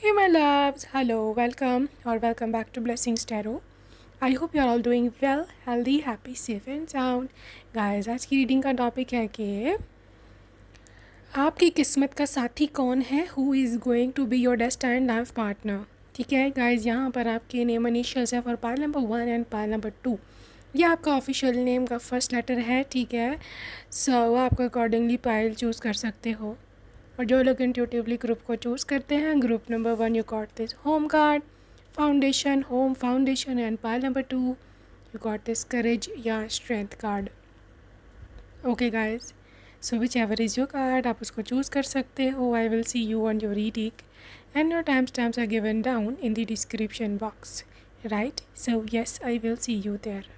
Hey my loves, hello, welcome or welcome back to Blessings Tarot. I hope you are all doing well, healthy, happy, safe and sound. Guys, आज की reading का topic है कि आपकी किस्मत का साथी कौन है, who is going to be your destined life partner. ठीक है गाइज, यहाँ पर आपके नेम इनिशियल्स है for pile number 1 and pile number 2. ये आपका ऑफिशियल नेम का फर्स्ट लेटर है. ठीक है, सो आप अकॉर्डिंगली पाइल चूज़ कर सकते हो. और जो लोग इंट्यूटिवली ग्रुप को चूज़ करते हैं, group number 1 you got this home card, foundation, home foundation and pile number 2 you got this courage या strength card. Okay guys, so whichever is your card आप उसको चूज़ कर सकते हो. I will see you on your reading and your time stamps are given down in the description box, right? So yes, I will see you there.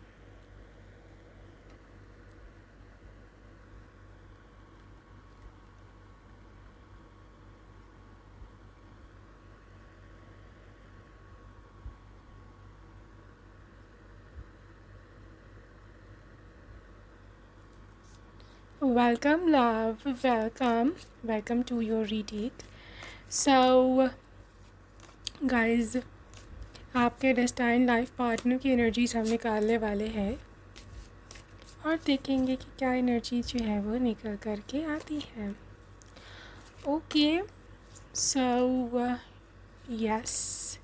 Welcome, love. Welcome to your reading. So, guys, आपके destined life partner की energies हम निकालने वाले हैं और देखेंगे कि क्या एनर्जी जो है वो निकल करके आती है. Okay, so yes,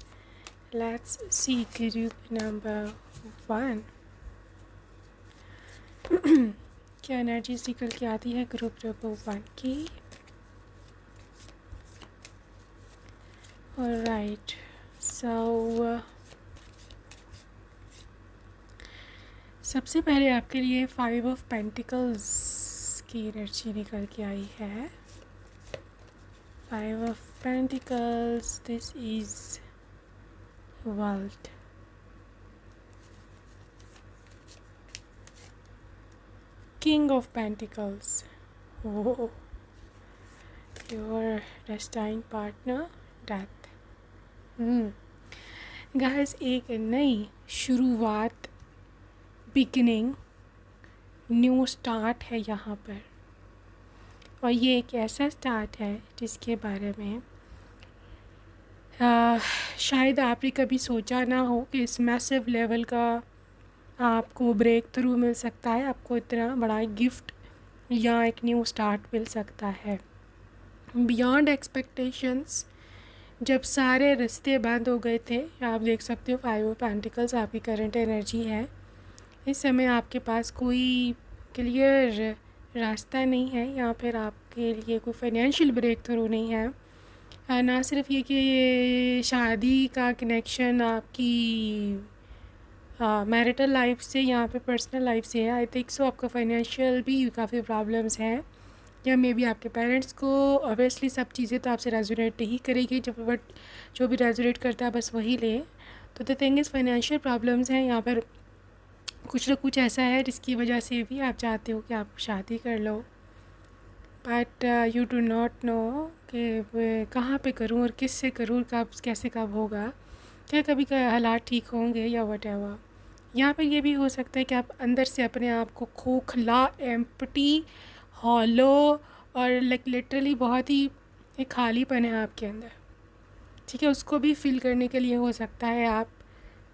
let's see group number 1. क्या एनर्जीज निकल के आती है ग्रुप नंबर 1 की. ऑलराइट, सो सबसे पहले आपके लिए 5 ऑफ पेंटिकल्स की एनर्जी निकल के आई है. 5 of pentacles, this is world. King of pentacles, oh, your destined partner death. Guys, एक नई शुरुआत, बिगिनिंग, न्यू स्टार्ट है यहाँ पर. और ये एक ऐसा स्टार्ट है जिसके बारे में शायद आपने कभी सोचा ना हो कि इस मैसिव लेवल का आपको ब्रेक थ्रू मिल सकता है, आपको इतना बड़ा गिफ्ट या एक न्यू स्टार्ट मिल सकता है बियॉन्ड एक्सपेक्टेशंस. जब सारे रास्ते बंद हो गए थे, आप देख सकते हो 5 ऑफ पेंटिकल्स आपकी करंट एनर्जी है. इस समय आपके पास कोई क्लियर रास्ता नहीं है या फिर आपके लिए कोई फाइनेंशियल ब्रेक थ्रू नहीं है. ना सिर्फ ये कि ये शादी का कनेक्शन आपकी मैरिटल लाइफ से यहाँ पे पर्सनल लाइफ से है. आई थिंक सो आपका फाइनेंशियल भी काफ़ी प्रॉब्लम्स हैं, या मे बी आपके पेरेंट्स को. ऑब्वियसली सब चीज़ें तो आपसे रेजोनेट नहीं करेगी, जब बट जो भी रेजोनेट करता है बस वही ले. तो the thing is financial problems हैं यहाँ पर. कुछ ना कुछ ऐसा है जिसकी वजह से भी आप चाहते हो कि आप शादी कर लो, but you do not know कि कहाँ पे करूँ और किस से करूँ, कब कैसे कब होगा, क्या कभी का हालात ठीक होंगे या वट एवर. यहाँ पर ये भी हो सकता है कि आप अंदर से अपने आप को खोखला, एम्प्टी, हॉलो और लाइक लिटरली बहुत ही एक खालीपन है आपके अंदर. ठीक है, उसको भी फिल करने के लिए हो सकता है आप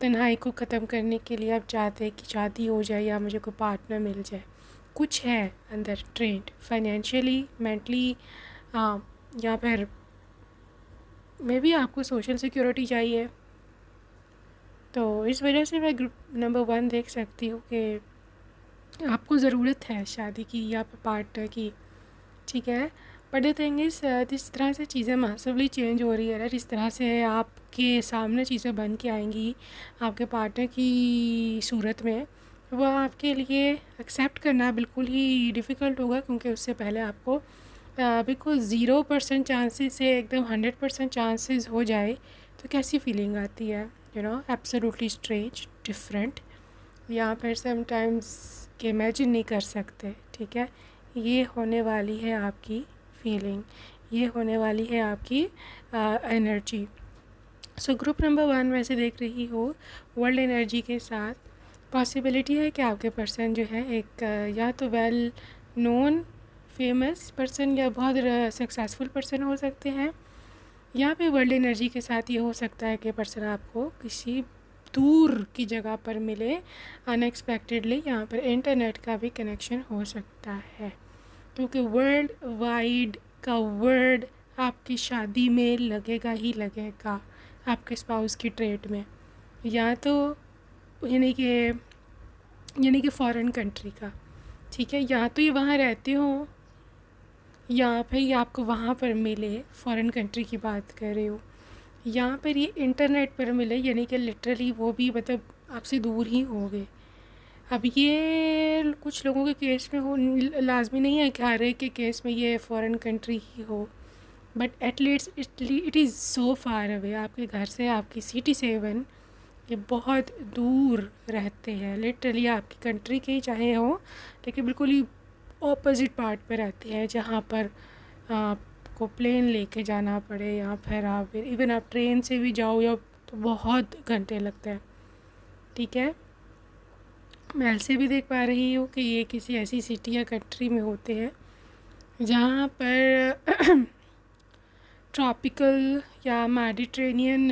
तन्हाई को ख़त्म करने के लिए आप चाहते हैं कि शादी हो जाए या मुझे कोई पार्टनर मिल जाए. कुछ है अंदर ट्रेंड फाइनेंशियली, मेंटली, या फिर मे बी आपको सोशल सिक्योरिटी चाहिए. तो इस वजह से मैं ग्रुप नंबर 1 देख सकती हूँ कि आपको ज़रूरत है शादी की या पार्टनर की. ठीक है, बट द थिंग इज़ जिस तरह से चीज़ें मैसिवली चेंज हो रही है ना, जिस तरह से आपके सामने चीज़ें बन के आएंगी आपके पार्टनर की सूरत में, वो आपके लिए एक्सेप्ट करना बिल्कुल ही डिफ़िकल्ट होगा. क्योंकि उससे पहले आपको बिल्कुल 0% चांसेस से एकदम 100% चांसेस हो जाए तो कैसी फीलिंग आती है. You know, absolutely strange, different, या फिर समटाइम्स कि इमेजिन नहीं कर सकते. ठीक है, ये होने वाली है आपकी फीलिंग, ये होने वाली है आपकी एनर्जी. सो ग्रुप नंबर 1 वैसे देख रही हो वर्ल्ड एनर्जी के साथ. पॉसिबिलिटी है कि आपके पर्सन जो है एक या तो वेल नोन फेमस पर्सन या बहुत सक्सेसफुल पर्सन हो सकते हैं, यहाँ पे वर्ल्ड एनर्जी के साथ ये हो सकता है कि पर्सन आपको किसी दूर की जगह पर मिले अनएक्सपेक्टेडली। यहाँ पर इंटरनेट का भी कनेक्शन हो सकता है, क्योंकि वर्ल्ड वाइड का वर्ड आपकी शादी में लगेगा ही लगेगा, आपके स्पाउस की ट्रेड में, या तो यानी कि फ़ॉरेन कंट्री का, ठीक है। या तो ये वहाँ रहते हो या फिर ये आपको वहाँ पर मिले, फ़ॉरेन कंट्री की बात कर रहे हो, यहाँ पर ये इंटरनेट पर मिले, यानी कि लिटरली वो भी मतलब आपसे दूर ही हो गए। अब ये कुछ लोगों के केस में हो, लाजमी नहीं है कि हर एक के केस में ये फ़ॉरेन कंट्री ही हो, but at least it is so far away, आपके घर से, आपकी सिटी से इवन ये बहुत दूर रहते हैं, लिटरली आपकी कंट्री के ही चाहे हो, लेकिन बिल्कुल ही ऑपोजिट पार्ट पे रहते हैं, जहाँ पर आपको प्लेन लेके जाना पड़े, या फिर आप इवन आप ट्रेन से भी जाओ या तो बहुत घंटे लगते हैं, ठीक है। मैं ऐसे भी देख पा रही हूँ कि ये किसी ऐसी सिटी या कंट्री में होते हैं जहाँ पर ट्रॉपिकल या मेडिटेरेनियन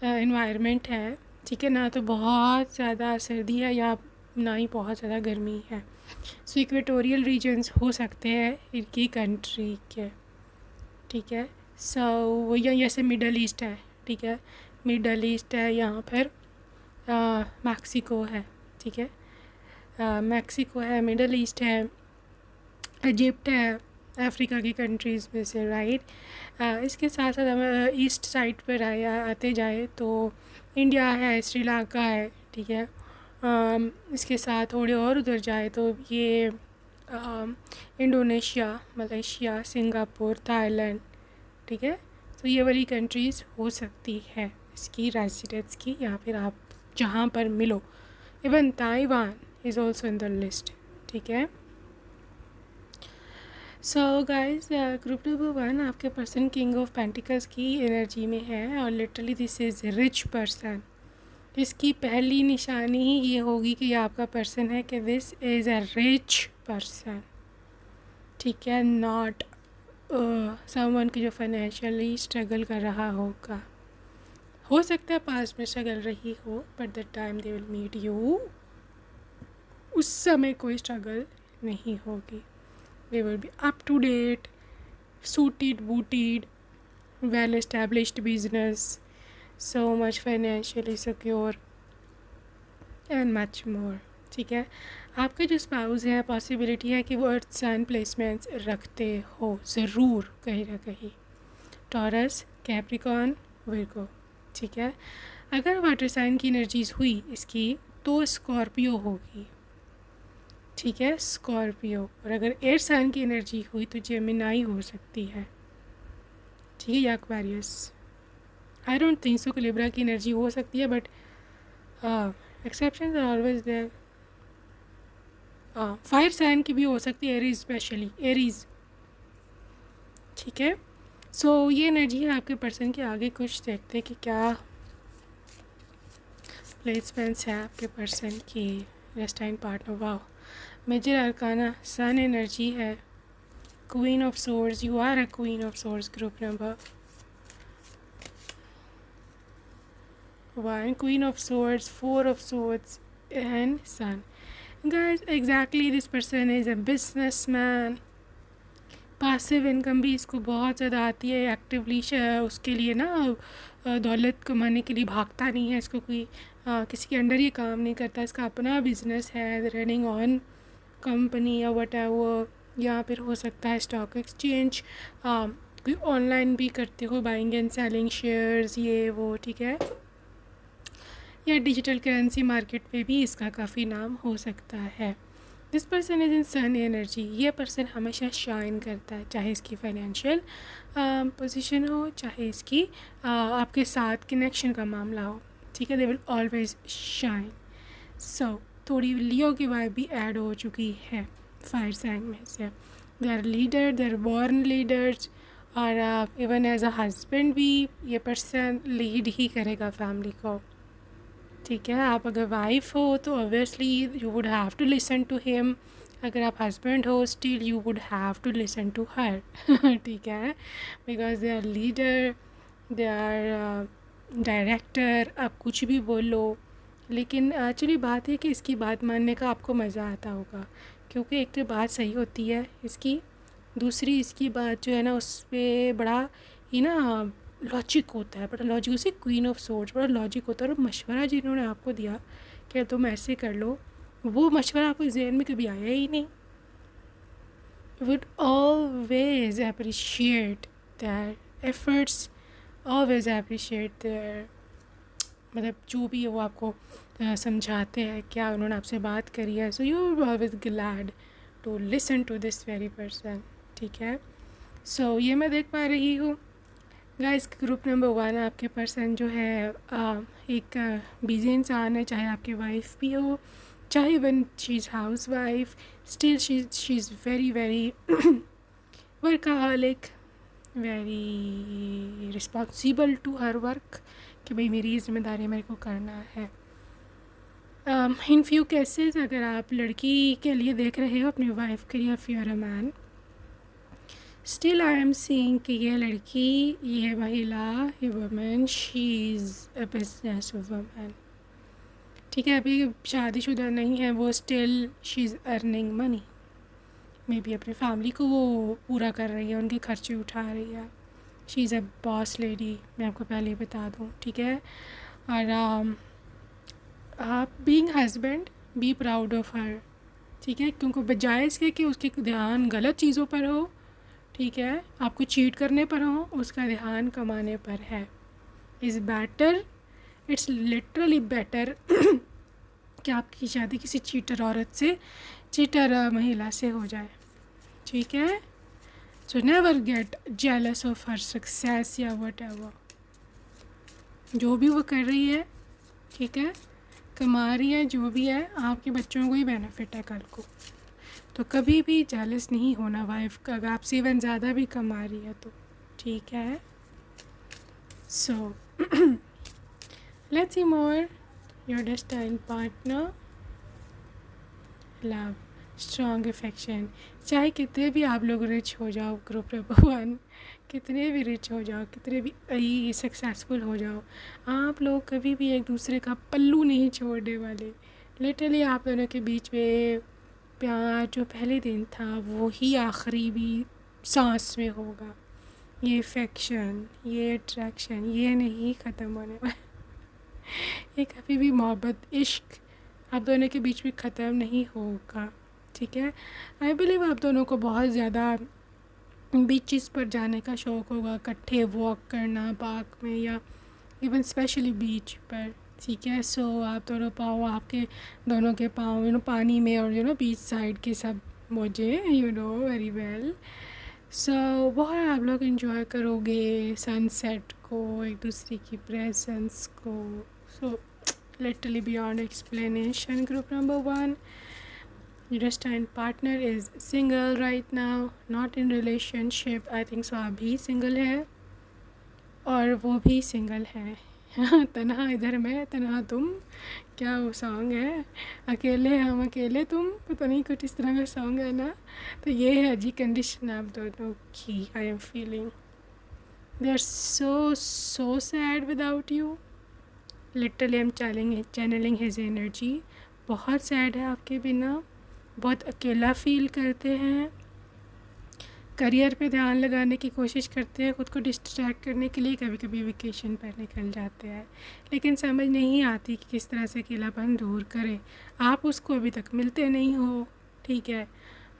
एनवायरनमेंट है, ठीक है ना, तो बहुत ज़्यादा सर्दी है या ना ही बहुत ज़्यादा गर्मी है। सो इक्वेटोरियल रीजन्स हो सकते हैं इनकी कंट्री के, ठीक है। सो या जैसे मिडल ईस्ट है, ठीक है, मिडल ईस्ट है, यहाँ पर मैक्सिको है, ठीक है, मैक्सिको है, मिडल ईस्ट है, इजिप्ट है, अफ्रीका की कंट्रीज़ में से, राइट। इसके साथ साथ हम ईस्ट साइड पर आते जाए तो इंडिया है, श्रीलंका है, ठीक है। इसके साथ थोड़े और उधर जाए तो ये इंडोनेशिया, मलेशिया, सिंगापुर, थाईलैंड, ठीक है। तो ये वाली कंट्रीज़ हो सकती है इसकी रेजिडेंट्स की, या फिर आप जहाँ पर मिलो। Even Taiwan is also in the list, ठीक है। सो गाइस, ग्रुप नंबर 1 आपके पर्सन किंग ऑफ पेंटिकल्स की एनर्जी में है, और literally this is rich person. इसकी पहली निशानी ही ये होगी कि आपका पर्सन है कि this is a rich person, ठीक है, नॉट समवन की जो फाइनेंशियली स्ट्रगल कर रहा होगा। हो सकता है पास्ट में स्ट्रगल रही हो, but the time they will meet you, उस समय कोई स्ट्रगल नहीं होगी। They will be up to date, suited, booted, well established business, so much financially secure and much more, ठीक है। आपके जो स्पाउस हैं, पॉसिबिलिटी है कि वो अर्थ सन प्लेसमेंट्स रखते हो ज़रूर कहीं ना कहीं, टॉरस, कैप्रिकॉन, विर्गो, ठीक है। अगर वाटर साइन की एनर्जीज हुई इसकी तो स्कॉर्पियो होगी, ठीक है, स्कॉर्पियो। और अगर एयर साइन की एनर्जी हुई तो जेमिनाई हो सकती है, ठीक है, या Aquarius. I don't think so कि लिब्रा की एनर्जी हो सकती है, but exceptions are always there. Fire sign की भी हो सकती है, एरीज, स्पेशली एरीज, ठीक है। सो ये एनर्जी है आपके पर्सन के। आगे कुछ देखते हैं कि क्या प्लेसमेंट्स है आपके पर्सन की destined partner. Wow, major arcana sun energy है, queen of swords, you are a queen of swords, group number 1, Queen of Swords, 4 of Swords and Sun. Guys, exactly this person is a businessman. Passive income भी इसको बहुत ज़्यादा आती है, actively उसके लिए ना दौलत कमाने के लिए भागता नहीं है, इसको कोई किसी के अंडर ये काम नहीं करता, इसका अपना बिजनेस है, रनिंग ऑन कंपनी या वट एवर, या फिर हो सकता है स्टॉक एक्सचेंज, कोई ऑनलाइन भी करते हो, बाइंग एंड सेलिंग शेयर्स, ये वो, ठीक है, या डिजिटल करेंसी मार्केट पे भी इसका काफ़ी नाम हो सकता है। This person is in sun energy. ये पर्सन हमेशा शाइन करता है, चाहे इसकी फाइनेंशियल पोजीशन हो, चाहे इसकी आपके साथ कनेक्शन का मामला हो, ठीक है, दे विल ऑलवेज शाइन। सो थोड़ी लियो की वाइब भी ऐड हो चुकी है फायर साइन में से। They are leader, they are born leaders, और इवन एज अ हस्बैंड भी ये पर्सन लीड ही करेगा फैमिली को, ठीक है। आप अगर वाइफ हो तो obviously you would have to listen to him, अगर आप हस्बैंड हो still you would have to listen to her, ठीक है, because they are leader, they are director, आप कुछ भी बोलो, लेकिन एक्चुअली बात है कि इसकी बात मानने का आपको मज़ा आता होगा, क्योंकि एक तो बात सही होती है इसकी, दूसरी इसकी बात जो है ना उस पर बड़ा ही ना लॉजिक होता है, बड़ा लॉजिक, उसे क्वीन ऑफ सोर्स, बड़ा लॉजिक होता है। और मशवरा जिन्होंने आपको दिया कि तुम ऐसे कर लो, वो मशवरा आपको जहन में कभी आया ही नहीं। Would always appreciate their efforts, always appreciate their, मतलब जो भी है वो आपको समझाते हैं, क्या उन्होंने आपसे बात करी है, so you are always glad to listen to this very person, ठीक है। सो ये मैं देख पा रही हूँ गाइस, ग्रुप नंबर 1 आपके पर्सन जो है एक बिजी इंसान है, चाहे आपकी वाइफ भी हो, चाहे when she is house wife, still she is very very workaholic, very responsible to her work, कि भाई मेरी जिम्मेदारी मेरे को करना है। इन फ्यू केसेस अगर आप लड़की के लिए देख रहे हो अपनी वाइफ के लिए, if you are a man, still I am seeing कि ये लड़की, ये महिला, ये women, she is a business women, ठीक है। अभी शादीशुदा नहीं है वो, still she is earning money, maybe अपनी फैमिली को वो पूरा कर रही है, उनके खर्चे उठा रही है। She is a boss lady, मैं आपको पहले ही बता दूँ, ठीक है। और आप being husband, be proud of her, ठीक है, क्योंकि बजाय इसके कि उसके ध्यान गलत चीज़ों पर हो, ठीक है, आपको चीट करने पर हो, उसका ध्यान कमाने पर है। Is better, it's literally better कि आपकी शादी किसी चीटर औरत से, चीटर महिला से हो जाए, ठीक है। So never get jealous of her success या वट एवर, जो भी वो कर रही है, ठीक है, कमा रही है, जो भी है, आपके बच्चों को ही बेनिफिट है कल को, तो कभी भी जेलस नहीं होना वाइफ का, अगर आपसे इवन ज़्यादा भी कमा रही है तो, ठीक है। So let's see more your destined partner, love, strong affection, चाहे कितने भी आप लोग रिच हो जाओ, ग्रुप नंबर 1, कितने भी रिच हो जाओ, कितने भी सक्सेसफुल हो जाओ, आप लोग कभी भी एक दूसरे का पल्लू नहीं छोड़ने वाले। लिटरली आप दोनों के बीच में प्यार जो पहले दिन था वो ही आखिरी भी सांस में होगा। ये अफेक्शन, ये अट्रैक्शन, ये नहीं ख़त्म होने वाला। ये कभी भी मोहब्बत, इश्क आप दोनों के बीच में ख़त्म नहीं होगा, ठीक है। आई बिलीव आप दोनों को बहुत ज़्यादा बीचेस पर जाने का शौक़ होगा, इकट्ठे वॉक करना पार्क में या इवन स्पेशली बीच पर, ठीक है। सो आप दोनों पाँव, आपके दोनों के पाँव पानी में, और बीच साइड के सब मौजे, वेरी वेल। सो बहुत आप लोग इन्जॉय करोगे सनसेट को, एक दूसरे की प्रेजेंस को। So literally beyond explanation, group number 1, your destined partner is single right now, not in relationship, I think so। आप भी सिंगल है और वो भी सिंगल है। तन्हा इधर मैं तन्हा तुम, क्या वो सॉन्ग है, अकेले हम अकेले तुम, पता नहीं कुछ इस तरह का सॉन्ग है ना। तो ये है जी कंडीशन आप दोनों की। I am feeling they are so sad without you, literally I am channeling his energy. बहुत सैड है आपके बिना, बहुत अकेला फ़ील करते हैं, करियर पे ध्यान लगाने की कोशिश करते हैं, ख़ुद को डिस्ट्रैक्ट करने के लिए कभी कभी वेकेशन पर निकल जाते हैं, लेकिन समझ नहीं आती कि किस तरह से अकेलापन दूर करें। आप उसको अभी तक मिलते नहीं हो, ठीक है,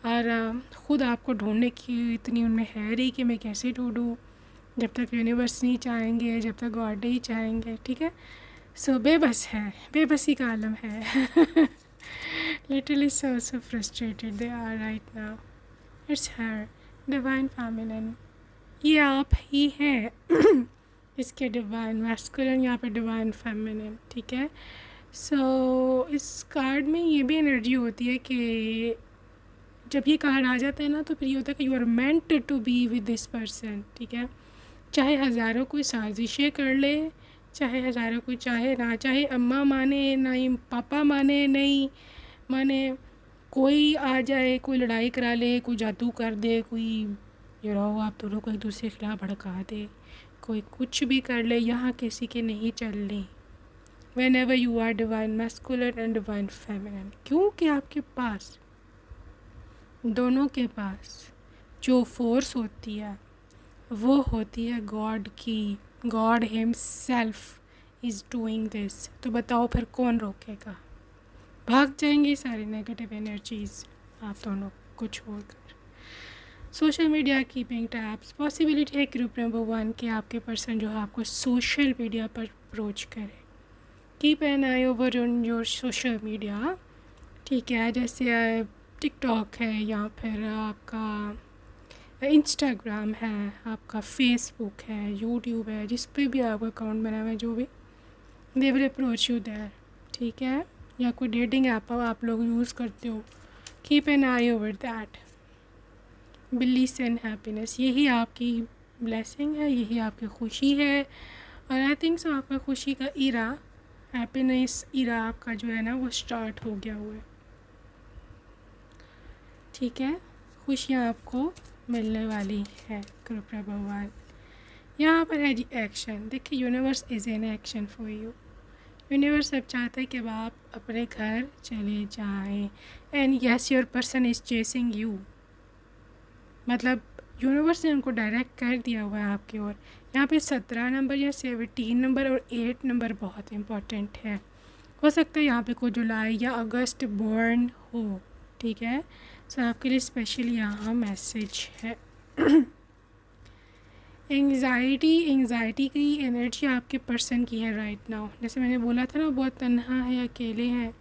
और ख़ुद आपको ढूंढने की इतनी उनमें है रही कि मैं कैसे ढूंढूँ, जब तक यूनिवर्स नहीं चाहेंगे, जब तक गॉड नहीं चाहेंगे, ठीक है। सो बेबस है, बेबसी का आलम है। Literally so frustrated they are right now. It's her, divine feminine, ये आप ही हैं। इसके डिवाइन मैस्कुलिन, यहाँ पे डिवाइन फेमिनिन, ठीक है। सो इस कार्ड में ये भी एनर्जी होती है कि जब ये कार्ड आ जाता है ना, तो फिर ये होता है कि you are meant to be with this person, ठीक है। चाहे हज़ारों कोई साजिशें कर ले, चाहे हज़ारों कोई चाहे ना चाहे, अम्मा माने नहीं, पापा माने नहीं माने, कोई आ जाए, कोई लड़ाई करा ले, कोई जादू कर दे, कोई आप दोनों को एक दूसरे के खिलाफ भड़का दे, कोई कुछ भी कर ले, यहाँ किसी की नहीं चलनी। Whenever you are divine masculine and divine feminine, क्योंकि आपके पास, दोनों के पास जो फोर्स होती है वो होती है गॉड की। God himself is doing this. तो बताओ फिर कौन रोकेगा? भाग जाएंगी सारी नेगेटिव एनर्जीज आप दोनों को छोड़कर। Social media keeping tabs, possibility है ग्रुप नंबर 1 कि आपके पर्सन जो है आपको सोशल मीडिया पर अप्रोच करे। Keep an I over on your social media, ठीक है, जैसे टिकटॉक है या फिर आपका इंस्टाग्राम है, आपका फेसबुक है, यूट्यूब है, जिस पे भी आपका अकाउंट बना हुआ है, जो भी, they will approach you there, ठीक है। या कोई डेटिंग ऐप आप लोग यूज़ करते हो, keep an I over that. Bliss and happiness, यही आपकी ब्लेसिंग है, यही आपकी खुशी है। और आई थिंक सो आपका खुशी का इरा, हैप्पीनेस इरा आपका जो है ना वो स्टार्ट हो गया हुआ है, ठीक है। खुशियाँ आपको मिलने वाली है कृपया भगवान। यहाँ पर है जी एक्शन। देखिए universe is an action for you. Universe अब चाहता है कि अब आप अपने घर चले जाएं। And yes your person is chasing you, मतलब यूनिवर्स ने उनको डायरेक्ट कर दिया हुआ है आपकी ओर। यहाँ पे 17 नंबर या 17 नंबर और 8 नंबर बहुत इम्पॉर्टेंट है। हो सकता है यहाँ पे कोई जुलाई या अगस्त बॉर्न हो, ठीक है। सो आपके लिए स्पेशल यहाँ मैसेज है। एंग्जाइटी की एनर्जी आपके पर्सन की है राइट नाउ। जैसे मैंने बोला था ना, बहुत तन्हा है, अकेले हैं,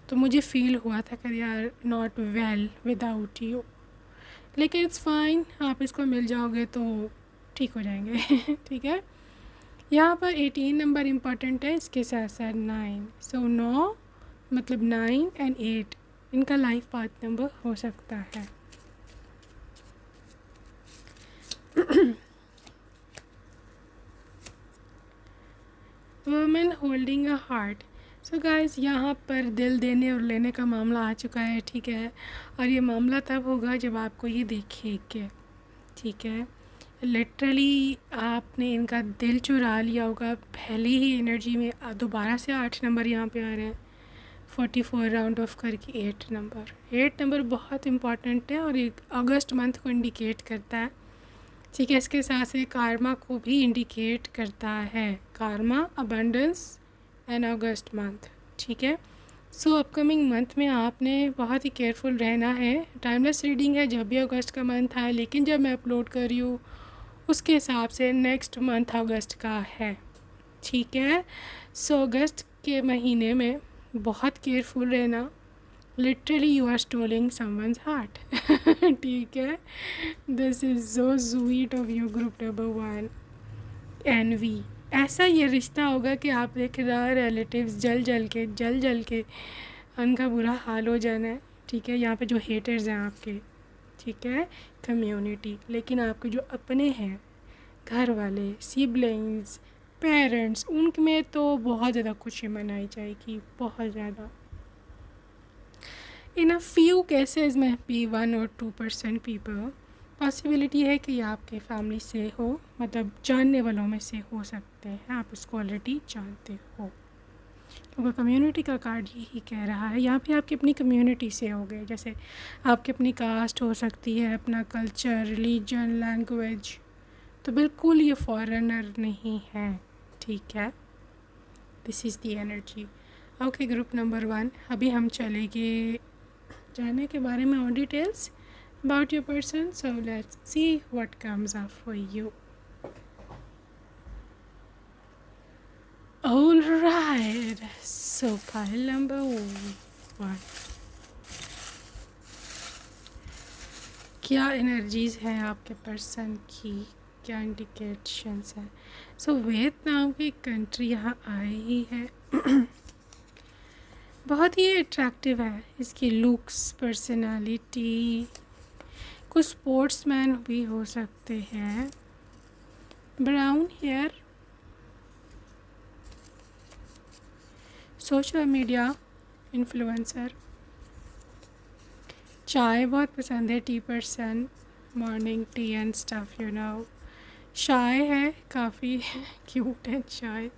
तो मुझे फ़ील हुआ था कि यार नॉट वेल विदाउट यू, लेकिन इट्स फाइन, आप इसको मिल जाओगे तो ठीक हो जाएंगे। ठीक है। यहाँ पर 18 नंबर इम्पॉर्टेंट है, इसके साथ साथ 9। सो 9 मतलब 9 एंड 8 इनका लाइफ पाथ नंबर हो सकता है। Women holding a heart. So guys यहाँ पर दिल देने और लेने का मामला आ चुका है, ठीक है। और ये मामला तब होगा जब आपको ये देखेंगे, ठीक है। लिटरली आपने इनका दिल चुरा लिया होगा पहली ही एनर्जी में। दोबारा से 8 नंबर यहाँ पे आ रहे हैं, 44 राउंड ऑफ करके 8 नंबर बहुत इम्पॉर्टेंट है और एक अगस्त मंथ को इंडिकेट करता है, ठीक है। इसके साथ से कार्मा को भी इंडिकेट करता है, Karma abundance and August month, ठीक है। सो अपकमिंग मंथ में आपने बहुत ही केयरफुल रहना है। टाइमलेस रीडिंग है, जब भी अगस्त का मंथ आए, लेकिन जब मैं अपलोड कर रही हूँ उसके हिसाब से नेक्स्ट मंथ अगस्त का है, ठीक है। सो अगस्त के महीने में बहुत केयरफुल रहना। Literally you are stealing someone's heart, ठीक है। This is so sweet of you group number 1। एनवी, ऐसा ये रिश्ता होगा कि आप देख रहे रिलेटिव्स जल जल के उनका बुरा हाल हो जाना है, ठीक है। यहाँ पे जो हेटर्स हैं आपके, ठीक है, कम्युनिटी, लेकिन आपके जो अपने हैं, घर वाले, सिबलिंग्स, पेरेंट्स, उनमें तो बहुत ज़्यादा खुशी मनाई जाएगी, बहुत ज़्यादा। इन अ फ्यू केसेस में भी 1 और 2% पीपल, पॉसिबिलिटी है कि आपके फैमिली से हो, मतलब जानने वालों में से हो सकते हैं, आप इसको ऑलरेडी जानते हो, क्योंकि कम्युनिटी का कार्ड यही कह रहा है। यहाँ पे आपकी अपनी कम्युनिटी से हो गए, जैसे आपकी अपनी कास्ट हो सकती है, अपना कल्चर, रिलीजन, लैंग्वेज, तो बिल्कुल ये फॉरेनर नहीं है, ठीक है। This is the energy. Okay group number 1, अभी हम चलेंगे जाने के बारे में और details about your person. So let's see what comes up for you. All right, so pile number 1, क्या एनर्जीज़ हैं आपके पर्सन की, क्या इंडिकेशंस हैं। सो वियतनाम की कंट्री यहाँ आई ही है। बहुत ही अट्रैक्टिव है इसकी लुक्स, पर्सनालिटी। कुछ स्पोर्ट्समैन भी हो सकते हैं। Brown hair, social media influencer, चाय बहुत पसंद है, tea person, morning tea and stuff, you know, shy है काफ़ी, cute and shy.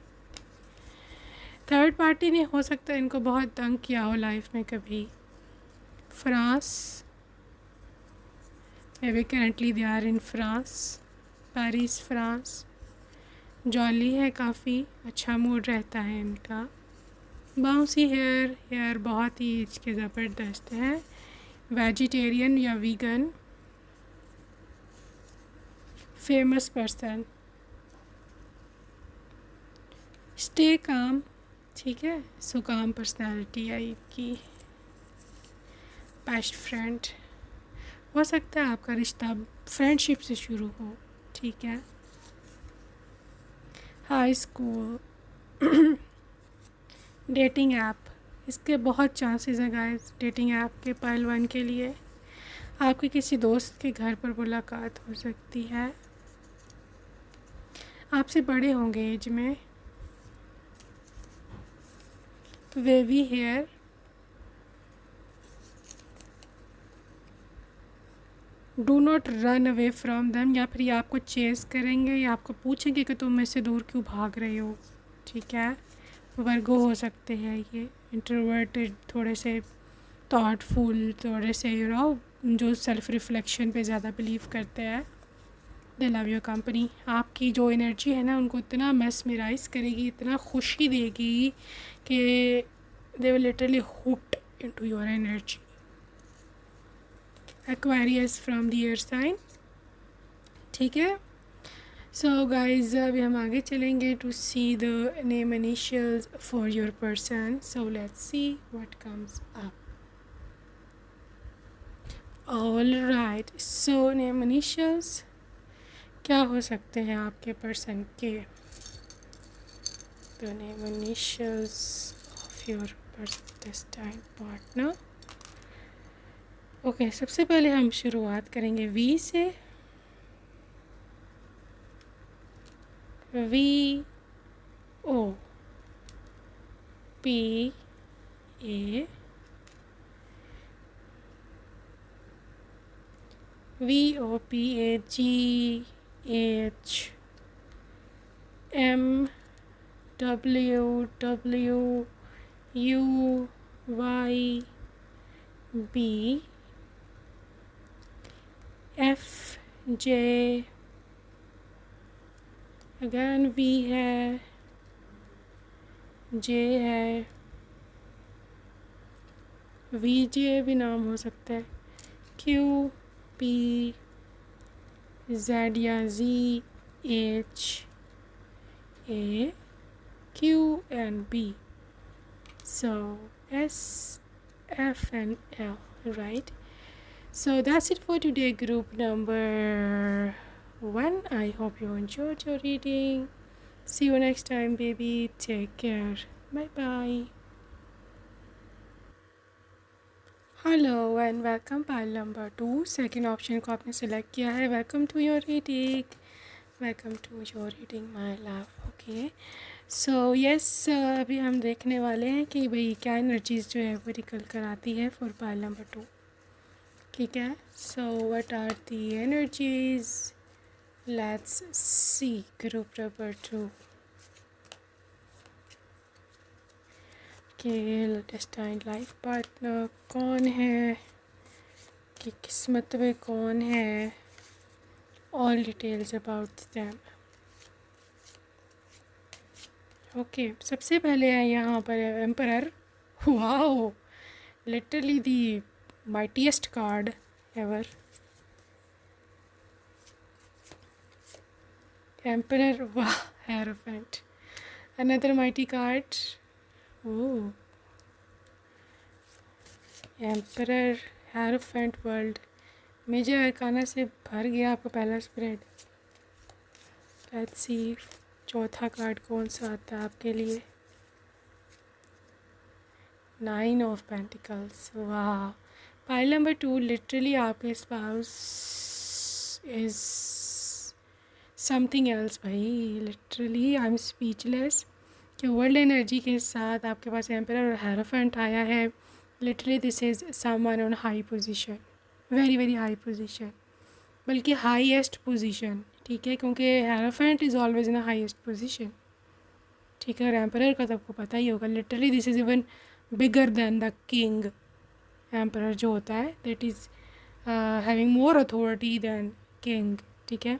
Third party ने हो सकता है इनको बहुत तंग किया हो लाइफ में कभी। France, maybe currently they are in France, Paris France. Jolly है काफ़ी, अच्छा मूड रहता है इनका। बाउंसी हेयर, हेयर बहुत ही इसके ज़बरदस्त है। वेजिटेरियन या vegan. Famous person. Stay calm, ठीक है, सो काम पर्सनैलिटी है इनकी। बेस्ट फ्रेंड, हो सकता है आपका रिश्ता फ्रेंडशिप से शुरू हो, ठीक है। High school. डेटिंग ऐप, इसके बहुत चांसेस हैं गाइस डेटिंग ऐप के पाइल 1 के लिए। आपके किसी दोस्त के घर पर मुलाकात हो सकती है, आपसे बड़े होंगे एज में। Wavy hair. Do not run away from them, या फिर ये आपको चेस करेंगे या आपको पूछेंगे कि तुम मुझसे दूर क्यों भाग रहे हो, ठीक है। वर्गो हो सकते हैं ये, इंट्रोवर्टेड, थोड़े से थॉटफुल, थोड़े से जो सेल्फ रिफ्लेक्शन पे ज़्यादा बिलीव करते हैं। दे लव योर कंपनी, आपकी जो एनर्जी है ना उनको इतना मेस्मराइज करेगी, इतना खुशी देगी कि they will literally hooked into your energy. Aquarius from the air sign, ठीक है। सो गाइज अभी हम आगे चलेंगे to see the name initials for your person. So let's see what comes up. All right, so name initials क्या हो सकते हैं आपके पर्सन के। The name initials of your destined partner। Okay, सबसे पहले हम शुरुआत करेंगे वी से। V O P A, we O P A G H M W W U Y B F J, again V है, जे है, we जे भी नाम हो सकता है, क्यू पी जेड या G H A Q and B. So S, F and L, right? So that's it for today, group number 1. I hope you enjoyed your reading. See you next time, baby. Take care. Bye bye. Hello and welcome pile number 2. Second option को आपने select किया है. Welcome to your reading. Welcome to your reading, my love. Okay. So yes, अभी हम देखने वाले हैं कि भाई क्या एनर्जीज़ जो है वो निकल कर आती है फॉर पाइल नंबर 2, ठीक है। So what are the energies, let's see group number 2 के डेस्टाइन्ड लाइफ पार्टनर कौन है, कि किस्मत में कौन है, all details about them. Okay, सबसे पहले है यहाँ पर emperor. Wow, literally the mightiest card ever. Emperor, वाह, hierophant, another mighty card. Oh, emperor, hierophant, world, major arcana से भर गया आपका पहला स्प्रेड। लेट्स सी चौथा कार्ड कौन सा आता है आपके लिए। 9 ऑफ पेंटिकल्स, वाह। पाइल नंबर 2, लिटरली आपके स्पाउस इज समथिंग एल्स भाई, लिटरली आई एम स्पीचलेस कि वर्ल्ड एनर्जी के साथ आपके पास एम्परर और हेरोफेंट आया है। Literally this is someone on high position, very very high position, बल्कि हाईएस्ट पोजीशन, ठीक है, क्योंकि hierophant is always in highest position. ठीक है, और एम्परर का तो आपको पता ही होगा, literally this is even bigger than the king. Emperor जो होता है that is having more authority than king. ठीक है,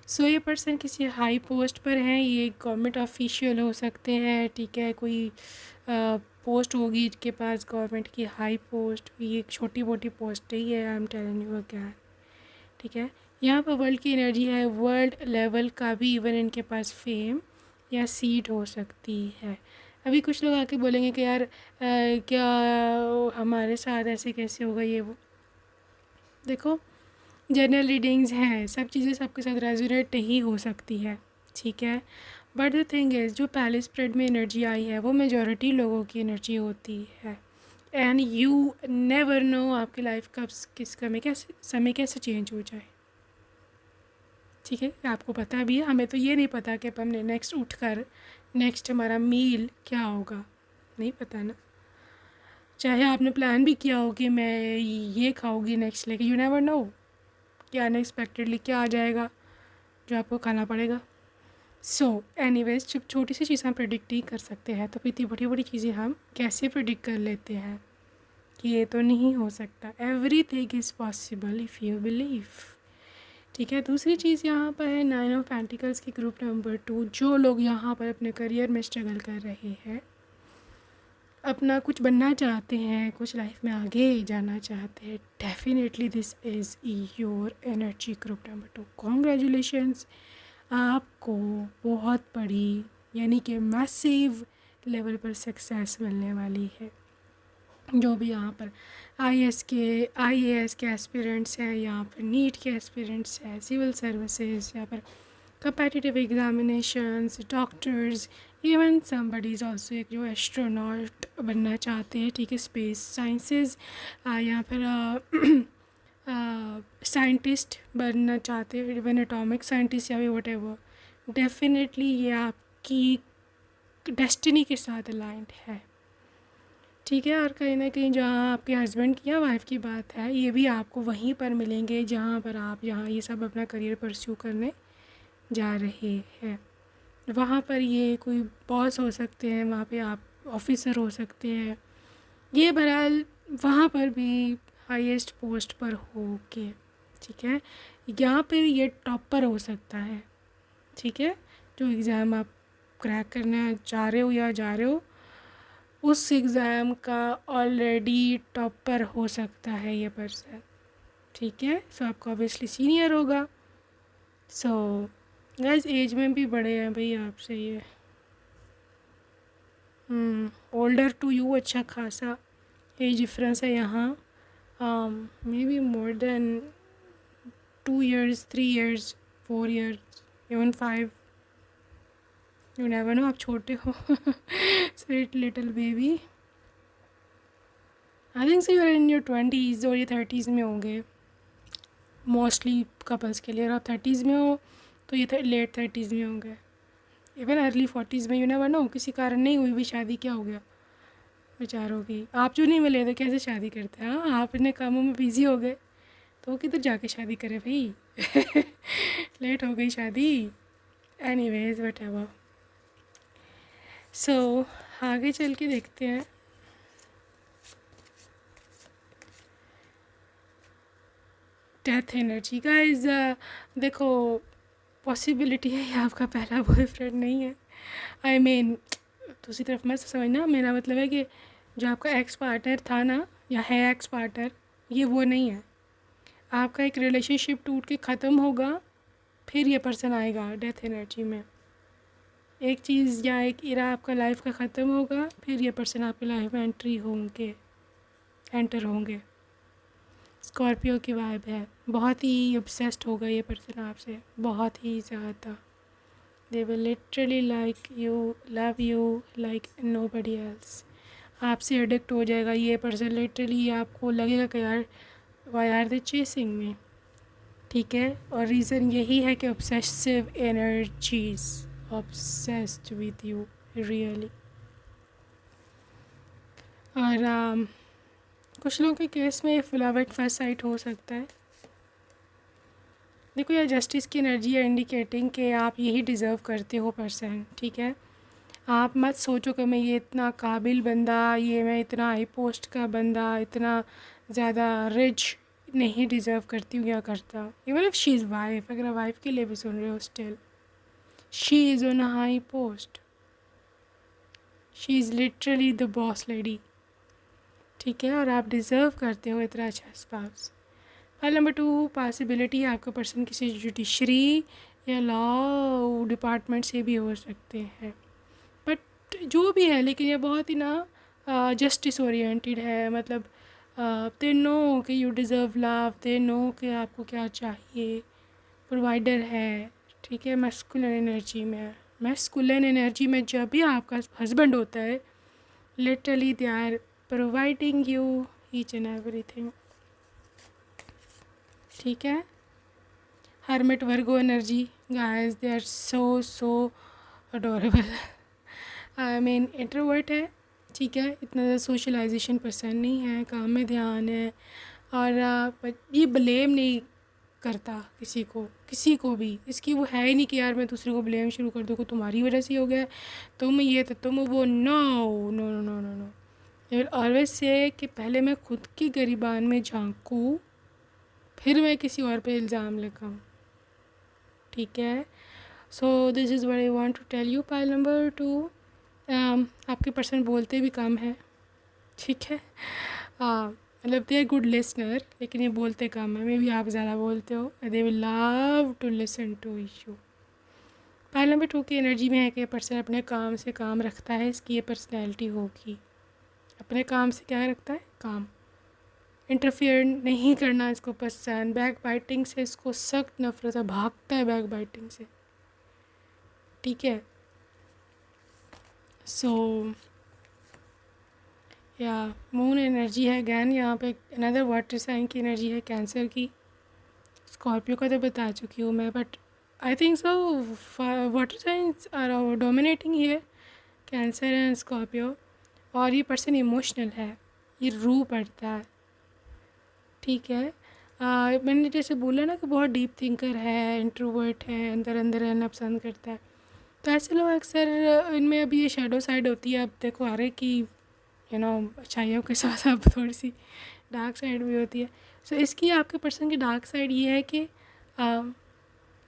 सो ये पर्सन किसी हाई पोस्ट पर हैं, ये गवर्नमेंट ऑफिशियल हो सकते हैं। ठीक है, कोई पोस्ट होगी इनके पास गवर्नमेंट की, हाई पोस्ट, ये एक छोटी मोटी पोस्ट नहीं है, I am telling you again. ठीक है, यहाँ पर वर्ल्ड की एनर्जी है, वर्ल्ड लेवल का भी इवन इनके पास फेम या सीट हो सकती है। अभी कुछ लोग आके बोलेंगे कि यार क्या हमारे साथ ऐसे कैसे होगा ये वो। देखो, जनरल रीडिंग्स हैं, सब चीज़ें सबके साथ रेजोनेट नहीं हो सकती है। ठीक है, बट द थिंग इज़ जो पहले स्प्रेड में एनर्जी आई है वो मेजॉरिटी लोगों की एनर्जी होती है। एंड यू नेवर नो आपकी लाइफ कब किस समय कैसे चेंज हो जाए। ठीक है, आपको पता भी है, हमें तो ये नहीं पता कि अब हमने नेक्स्ट उठकर नेक्स्ट हमारा मील क्या होगा, नहीं पता ना। चाहे आपने प्लान भी किया हो कि मैं ये खाऊंगी नेक्स्ट, लेकिन यू नेवर नो कि अनएक्सपेक्टेडली क्या आ जाएगा जो आपको खाना पड़ेगा। सो एनीवेज, जब छोटी सी चीज़ हम प्रिडिक्ट ही कर सकते हैं तो इतनी बड़ी बड़ी चीज़ें हम कैसे प्रिडिक्ट कर लेते हैं कि ये तो नहीं हो सकता। Every thing is possible if you believe. ठीक है, दूसरी चीज़ यहाँ पर है 9 ऑफ पेंटिकल्स की ग्रुप नंबर 2। जो लोग यहाँ पर अपने करियर में स्ट्रगल कर रहे हैं, अपना कुछ बनना चाहते हैं, कुछ लाइफ में आगे जाना चाहते हैं, definitely this is your energy group number 2। Congratulations, आपको बहुत बड़ी यानी कि मैसिव लेवल पर सक्सेस मिलने वाली है। जो भी यहाँ पर आईएएस के एस्पिरेंट्स हैं, यहाँ पर नीट के एस्पिरेंट्स हैं, सिविल सर्विसेज, यहाँ पर competitive examinations, doctors, even somebody is also एक जो एस्ट्रोनॉट बनना चाहते हैं। ठीक है, स्पेस साइंसेस, यहाँ पर साइंटिस्ट बनना चाहते हैं, इवन एटॉमिक साइंटिस्ट या भी वट एवर, डेफिनेटली ये आपकी डेस्टिनी के साथ अलाइंड है। ठीक है, और कहीं ना कहीं जहाँ आपके हस्बैंड की या वाइफ की बात है, ये भी आपको वहीं पर मिलेंगे जहाँ पर आप यहाँ ये सब अपना करियर परस्यू करने जा रहे हैं। वहाँ पर ये कोई बॉस हो सकते हैं, वहाँ पे आप ऑफिसर हो सकते हैं, ये बहरहाल वहाँ पर भी हाईएस्ट पोस्ट पर हो के। ठीक है, यहाँ पर ये टॉपर हो सकता है। ठीक है, जो एग्ज़ाम आप क्रैक करना चाह रहे हो या जा रहे हो, उस एग्ज़ाम का ऑलरेडी टॉपर हो सकता है ये पर्सन। ठीक है, सो आपका ऑब्वियसली सीनियर होगा। सो गाइस, एज में भी बड़े हैं भाई आपसे ये, ओल्डर टू यू, अच्छा खासा एज डिफरेंस है यहाँ, maybe more than 2 years, 3 years, 4 years, even 5, you never know, आप छोटे हो। Sweet little baby, I think so you are in your 20s और ये 30s में होंगे मोस्टली कपल्स के लिए, और आप 30s में हो तो ये लेट 30s में होंगे, इवन अर्ली 40s में, यू नेवर नो, किसी कारण नहीं हुई भी शादी, क्या हो गया बेचारों की। आप जो नहीं मिले तो कैसे शादी करते हैं, हाँ आप इतने कामों में बिजी हो गए तो किधर जाके शादी करे भाई। लेट हो गई शादी। एनीवेज वट एवर, सो आगे चल के देखते हैं। डेथ एनर्जी गाइस, देखो पॉसिबिलिटी है ये आपका पहला बॉयफ्रेंड नहीं है। आई मीन दूसरी तरफ मत समझना, मेरा मतलब है कि जो आपका एक्स पार्टनर था ना या है एक्स पार्टनर, ये वो नहीं है। आपका एक रिलेशनशिप टूट के ख़त्म होगा, फिर ये पर्सन आएगा डेथ एनर्जी में। एक चीज़ या एक इरा आपका लाइफ का ख़त्म होगा, फिर ये पर्सन आपकी लाइफ में एंटर होंगे। स्कॉर्पियो की वाइब है, बहुत ही ऑब्सेस्ड होगा ये पर्सन आपसे, बहुत ही ज़्यादा। दे will literally like you, love you like nobody else. आपसे एडिक्ट हो जाएगा ये पर्सन, लिटरली आपको लगेगा कि यार वाई आर दे चेसिंग मी। ठीक है, और रीज़न यही है कि obsessive energies, obsessed with you really. और कुछ लोगों के केस में लव एट फर्स्ट साइट हो सकता है, देखो यार, जस्टिस की एनर्जी है इंडिकेटिंग कि आप यही डिज़र्व करते हो पर्सन, ठीक है। आप मत सोचो कि मैं ये इतना काबिल बंदा, ये मैं इतना हाई पोस्ट का बंदा, इतना ज़्यादा रिच नहीं डिज़र्व करती हूँ या करता। Even if she is wife, अगर आप वाइफ के लिए भी सुन रहे हो, still she is on a high post, she is literally the boss lady, ठीक है। और आप डिज़र्व करते हो इतना अच्छा स्पाउस। फाइल नंबर 2, पॉसिबिलिटी आपका पर्सन किसी जुडिशरी या लॉ डिपार्टमेंट से भी हो सकते हैं, बट जो भी है, लेकिन ये बहुत ही ना जस्टिस ओरिएंटेड है। मतलब दे नो कि you deserve love, they know कि आपको क्या चाहिए, प्रोवाइडर है, ठीक है। मैस्कुलिन एनर्जी में है। मैस्कुलिन एनर्जी में जब भी आपका हस्बैंड होता है, literally they are providing you each and everything, ठीक है। Hermit Virgo energy, guys they are so adorable. I mean introvert है, ठीक है, इतना ज़्यादा सोशलाइजेशन पसंद नहीं है, काम में ध्यान है, और ये ब्लेम नहीं करता किसी को भी। इसकी वो है ही नहीं कि यार मैं दूसरे को ब्लेम शुरू कर दूँ कि तुम्हारी वजह से हो गया, तुम ये तो तुम वो। No no no no no no, ये ऑलवेज से कि पहले मैं खुद की गिरबान में झांकूँ, फिर मैं किसी और पे इल्ज़ाम लगाऊँ, ठीक है। So this is what I want to tell you. Pile number 2, आपके पर्सन बोलते भी कम है, ठीक है। मतलब दे आर गुड लिसनर, लेकिन ये बोलते कम है। मे बी आप ज़्यादा बोलते हो, they will love to listen to you. Pile number 2 की एनर्जी में है कि पर्सन अपने काम से काम रखता है, इसकी ये पर्सनैलिटी होगी। अपने काम से क्या रखता है, काम। इंटरफेयर नहीं करना इसको पसंद। बैक बाइटिंग से इसको सख्त नफरत है, भागता है बैक बाइटिंग से, ठीक है। सो या मून एनर्जी है अगैन यहाँ पे। अनदर वाटर साइन की एनर्जी है, कैंसर की। स्कॉर्पियो का तो बता चुकी हूँ मैं, but I think so water signs are dominating here, Cancer and Scorpio. और ये पर्सन इमोशनल है, ये रू पड़ता है, ठीक है। मैंने जैसे बोला ना कि बहुत डीप थिंकर है, इंट्रोवर्ट है, अंदर अंदर रहना पसंद करता है। तो ऐसे लोग अक्सर इनमें अभी ये शेडो साइड होती है। अब देखो आ रहे कि अच्छाइयों के साथ साथ थोड़ी सी डार्क साइड भी होती है। सो इसकी आपके पर्सन की डार्क साइड ये है कि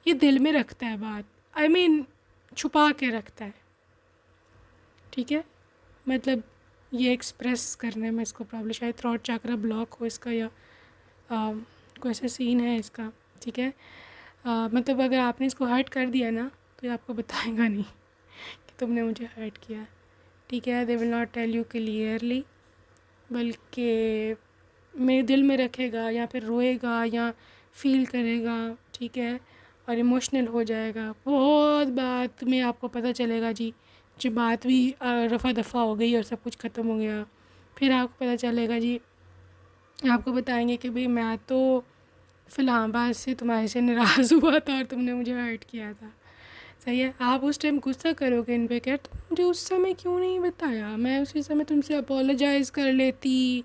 ये दिल में रखता है बात, आई मीन छुपा के रखता है, ठीक है। मतलब ये एक्सप्रेस करने में इसको प्रॉब्लम, शायद थ्रॉट चक्रा ब्लॉक हो इसका, या कोई ऐसा सीन है इसका, ठीक है। मतलब अगर आपने इसको हर्ट कर दिया ना, तो ये आपको बताएगा नहीं कि तुमने मुझे हर्ट किया, ठीक है। They will not tell you clearly, बल्कि मेरे दिल में रखेगा, या फिर रोएगा या फील करेगा, ठीक है। और इमोशनल हो जाएगा बहुत बात में, आपको पता चलेगा जी जब बात भी रफ़ा दफ़ा हो गई और सब कुछ ख़त्म हो गया, फिर आपको पता चलेगा जी, आपको बताएंगे कि भाई मैं तो फ़लाँ बात से तुम्हारे से नाराज़ हुआ था और तुमने मुझे हर्ट किया था, सही है। आप उस टाइम गुस्सा करोगे इन पे, क्या तुम मुझे उस समय क्यों नहीं बताया, मैं उसी समय तुमसे अपोलोजाइज़ कर लेती,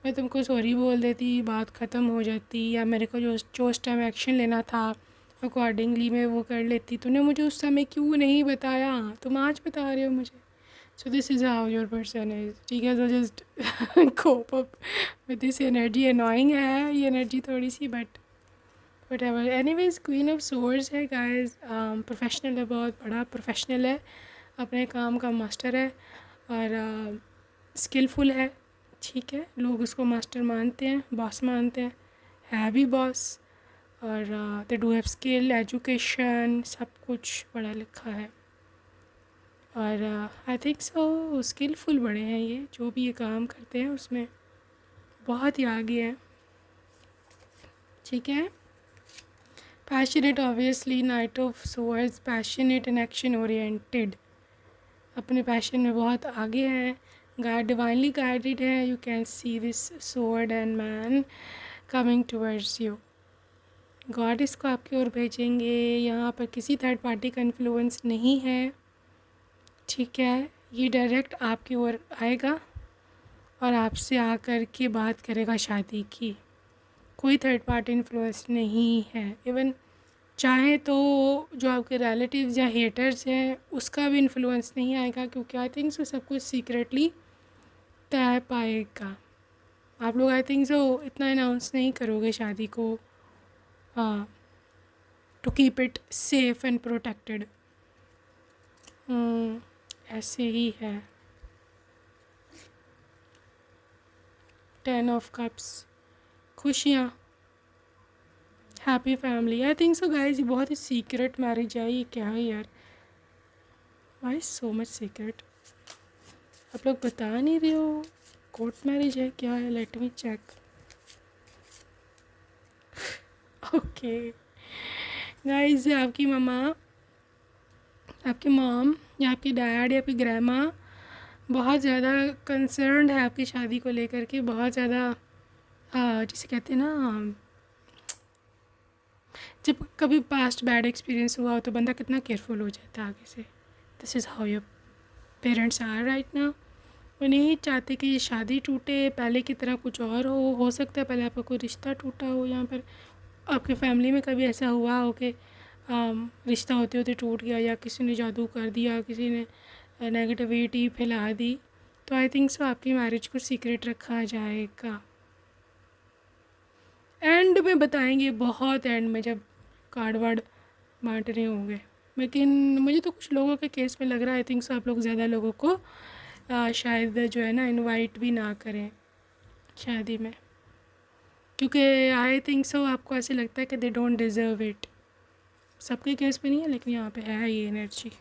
मैं तुमको सॉरी बोल देती, बात ख़त्म हो जाती, या मेरे को जो उस टाइम एक्शन लेना था अकॉर्डिंगली मैं वो कर लेती। तूने मुझे उस समय क्यों नहीं बताया, तुम आज बता रहे हो मुझे। So this is how your person is, ठीक है। So just cope up with this energy. Annoying है ये एनर्जी थोड़ी सी, but whatever. Anyways, queen of swords है गाइस, प्रोफेशनल है, बहुत बड़ा प्रोफेशनल है, अपने काम का मास्टर है, और स्किलफुल है, ठीक है। लोग उसको मास्टर मानते हैं, बॉस मानते हैं, है भी बॉस। और they do have skill, education, सब कुछ पढ़ा लिखा है, और आई थिंक सो स्किलफुल बड़े हैं ये, जो भी ये काम करते हैं उसमें बहुत ही आगे हैं, ठीक है। Passionate, obviously night of swords, passionate and action oriented, अपने पैशन में बहुत आगे हैं, गाइड डिवाइनली गाइडेड है। You can see this sword and man coming towards you, God इसको आपकी ओर भेजेंगे। यहाँ पर किसी थर्ड पार्टी का इन्फ्लुएंस नहीं है, ठीक है। ये डायरेक्ट आपकी ओर आएगा और आपसे आकर के बात करेगा शादी की, कोई थर्ड पार्टी इन्फ्लुएंस नहीं है। इवन चाहे तो जो आपके रिलेटिव्स या हेटर्स हैं उसका भी इन्फ्लुएंस नहीं आएगा, क्योंकि आई थिंक सो सब कुछ सीक्रेटली तय पाएगा। आप लोग आई थिंक सो इतना अनाउंस नहीं करोगे शादी को, हाँ, to keep it safe and protected. ऐसे ही है। 10 ऑफ कप्स, खुशियाँ, happy family. I think so guys ये बहुत ही सीक्रेट मैरिज है। ये क्या है यार, वाई सो मच सीक्रेट? आप लोग बता नहीं रहे हो कोर्ट मैरिज है क्या है? Let me check. Okay guys, आपकी मम्मा, आपकी मॉम या आपकी डैड या आपकी ग्रैमा बहुत ज़्यादा कंसर्न्ड है आपकी शादी को लेकर के, बहुत ज़्यादा, जिसे कहते हैं ना, जब कभी पास्ट बैड एक्सपीरियंस हुआ हो तो बंदा कितना केयरफुल हो जाता है आगे से। This is how your parents are right now. वो नहीं चाहते कि ये शादी टूटे, पहले की तरह कुछ और हो सकता है पहले आपका कोई रिश्ता टूटा हो, यहाँ पर आपकी फैमिली में कभी ऐसा हुआ हो कि रिश्ता होते होते टूट गया, या किसी ने जादू कर दिया, किसी ने नेगेटिविटी फैला दी, तो आई थिंक सो आपकी मैरिज को सीक्रेट रखा जाएगा। एंड में बताएंगे, बहुत एंड में, जब कार्ड वार्ड बांट रहे होंगे। लेकिन मुझे तो कुछ लोगों के केस में लग रहा है आई थिंक सो आप लोग ज़्यादा लोगों को शायद जो है ना इनवाइट भी ना करें शादी में, क्योंकि आई थिंक सो आपको ऐसे लगता है कि दे डोंट डिज़र्व इट। सबके केस में नहीं है लेकिन यहाँ पे है ये एनर्जी।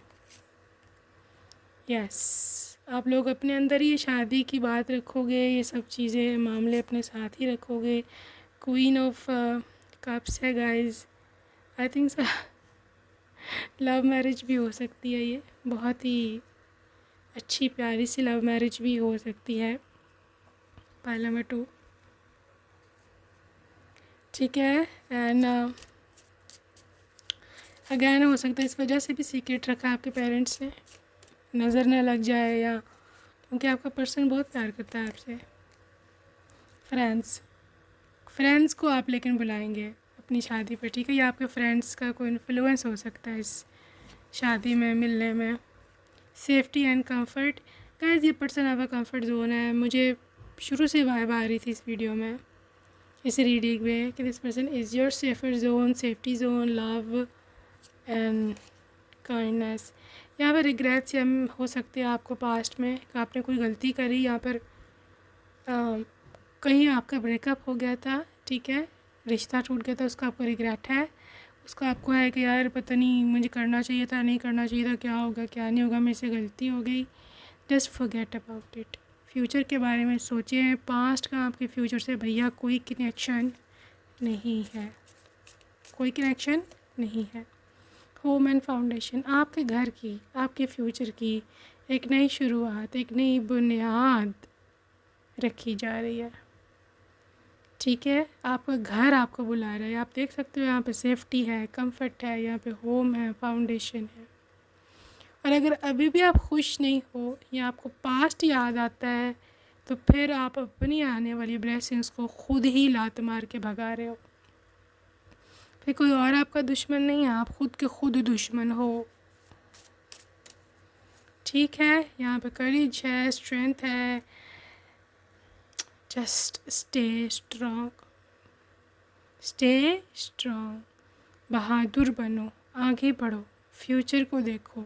यस, आप लोग अपने अंदर ही शादी की बात रखोगे, ये सब चीज़ें मामले अपने साथ ही रखोगे। क्वीन ऑफ कप्स है गाइस। आई थिंक सो लव मैरिज भी हो सकती है, ये बहुत ही अच्छी प्यारी सी लव मैरिज भी हो सकती है। पहला में 2, ठीक है। एंड अगैन हो सकता है इस वजह से भी सीक्रेट रखा आपके पेरेंट्स ने, नज़र ना लग जाए, या क्योंकि आपका पर्सन बहुत प्यार करता है आपसे। फ्रेंड्स को आप लेकिन बुलाएंगे अपनी शादी पर, ठीक है। या आपके फ्रेंड्स का कोई इन्फ्लुएंस हो सकता है इस शादी में मिलने में। सेफ्टी एंड कंफर्ट, गाइस ये पर्सन आपका कंफर्ट जोन है। मुझे शुरू से वाइब आ रही थी इस वीडियो में, इस रीडिंग में, कि this person is your safer zone, safety zone, love and kindness. यहाँ पर रिग्रेट्स हो सकते हैं आपको पास्ट में, कि आपने कोई गलती करी, यहाँ पर कहीं आपका ब्रेकअप हो गया था, ठीक है, रिश्ता टूट गया था, उसका आपको रिग्रेट है, उसका आपको है कि यार पता नहीं मुझे करना चाहिए था, नहीं करना चाहिए था, क्या होगा क्या नहीं होगा, मेरे से गलती हो गई। Just forget about it. Future के बारे में सोचें, पास्ट का आपके फ्यूचर से भैया कोई कनेक्शन नहीं है, कोई कनेक्शन नहीं है। होम एंड फाउंडेशन, आपके घर की, आपके फ्यूचर की एक नई शुरुआत, एक नई बुनियाद रखी जा रही है, ठीक है। आपका घर आपको बुला रहा है, आप देख सकते हो यहाँ पे सेफ्टी है, कंफर्ट है, यहाँ पे होम है, फाउंडेशन है। और अगर अभी भी आप खुश नहीं हो या आपको पास्ट याद आता है, तो फिर आप अपनी आने वाली ब्लेसिंग्स को खुद ही लात मार के भगा रहे हो। फिर कोई और आपका दुश्मन नहीं है, आप खुद के खुद दुश्मन हो, ठीक है। यहाँ पे करेज है, स्ट्रेंथ है, just stay strong, stay strong, बहादुर बनो, आगे बढ़ो, फ्यूचर को देखो।